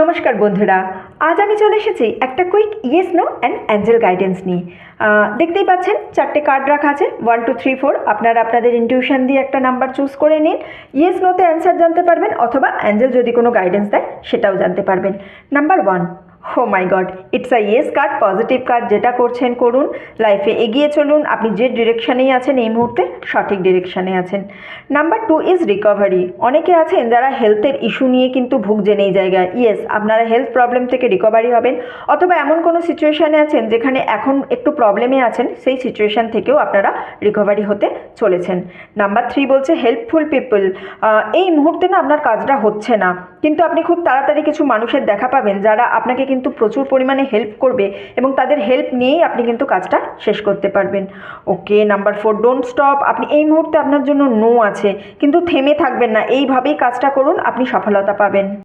নমস্কার বন্ধুরা, আজ আমি চলে এসেছি একটা quick yes no and angel guidance নিয়ে। দেখতেই পাচ্ছেন চারটে কার্ড রাখা আছে, 1 2 3 4। আপনারা আপনাদের ইনটিউশন দিয়ে একটা নাম্বার চুজ করে নিন। ইয়েস নোতে অ্যান্সার জানতে পারবেন, অথবা অ্যাঞ্জেল যদি কোনো গাইডেন্স দেয় সেটাও জানতে পারবেন। Number 1, oh my god, it's a yes card, positive card. যেটা করছেন করুন, লাইফে এগিয়ে চলুন। আপনি যে ডিরেকশানেই আছেন এই মুহূর্তে সঠিক ডিরেকশানে আছেন। Number 2 is recovery. অনেকে আছেন যারা হেলথের ইস্যু নিয়ে কিন্তু ভুগছেন এই জায়গায়। ইয়েস, আপনারা হেলথ প্রবলেম থেকে রিকভারি হবেন, অথবা এমন কোনো সিচুয়েশানে আছেন যেখানে এখন একটু প্রবলেমে আছেন, সেই সিচুয়েশান থেকেও আপনারা রিকভারি হতে চলেছেন। নাম্বার 3 বলছে হেল্পফুল পিপল। এই মুহূর্তে না আপনার কাজটা হচ্ছে না, কিন্তু আপনি খুব তাড়াতাড়ি কিছু মানুষের দেখা পাবেন যারা আপনাকে কিন্তু প্রচুর পরিমাণে হেল্প করবে, এবং তাদের হেল্প নিয়েই আপনি কিন্তু কাজটা শেষ করতে পারবেন। ওকে, নাম্বার 4, ডোন্ট স্টপ। আপনি এই মুহূর্তে আপনার জন্য নো আছে, কিন্তু থেমে থাকবেন না, এইভাবেই কাজটা করুন, আপনি সফলতা পাবেন।